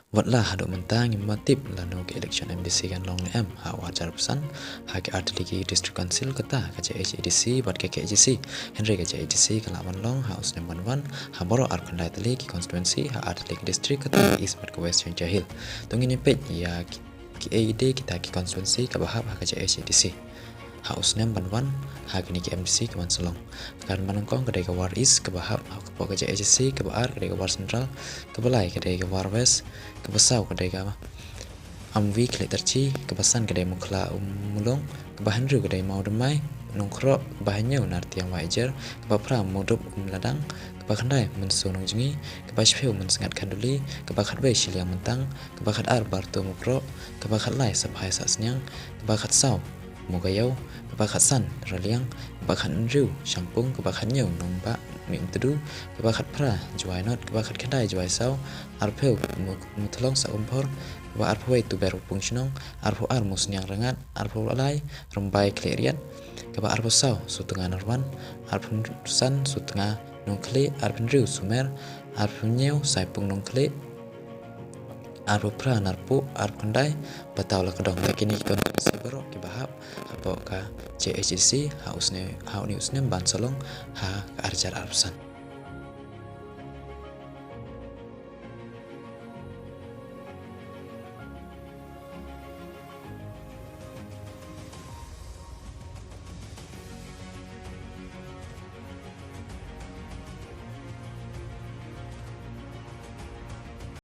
Watlah haduk mentang yang matip lanu ke election MDC kan long M ha wajar pesan ha ke artilegi district council kata ka HADC buat ke KJC Henry ke HADC kelawan long house number 1 ha boro ar kandai tali ki constituency ha artilegi district kata east buat ke west jahil tungin pet ya ki AID kita ki constituency ka bahab ha ke HADC House number 1 hagni ke MDC ke Manselong kan manungkong kedai ke War East ke Bahab ke Pok ke HSC ke Bahar kedai ke War Central ke Belai kedai ke War West ke Besau kedai ke Amwi ke Terci ke Basan kedai Mukla Mulong ke Bahanru kedai Mau Demai Nongkrok ke Bahannya unar tiang wajar ke Bapra Mudup Ladang ke Bakandai Mensunung Jengi ke Bashpeu Mensengat Kanduli ke Bakat Wei Siliang Mentang ke Bakat Ar Bartu Mukrok ke Bakat Lai Sabhai Sasnyang ke Bakat Sau Mugayau, kebakat San, Raliang, kebakat Nriu, Shampung, kebakat Nyau, Nombak, Miung Tedu, kebakat Pra, Juai Not, kebakat Kedai, Juai Sau, Arpeu, Mutelong Saumpor, kebakat Arpewai Tuberu Pungsinong, Arpu Ar Musnyang Rengat, Arpu Alai, Rembai Kleriat, kebakat Arpu Sau, Sutengah Narwan, Arpu San, Sutengah Nungkli, Arpu Nriu Sumer, Arpu Nyau, Saipung Nungkli, Arpu Pra Narpu Arpandai Batau la kedong kini konstitusi baru ki bahab apa ka CHC hausne ban solong ha ka arjar arsan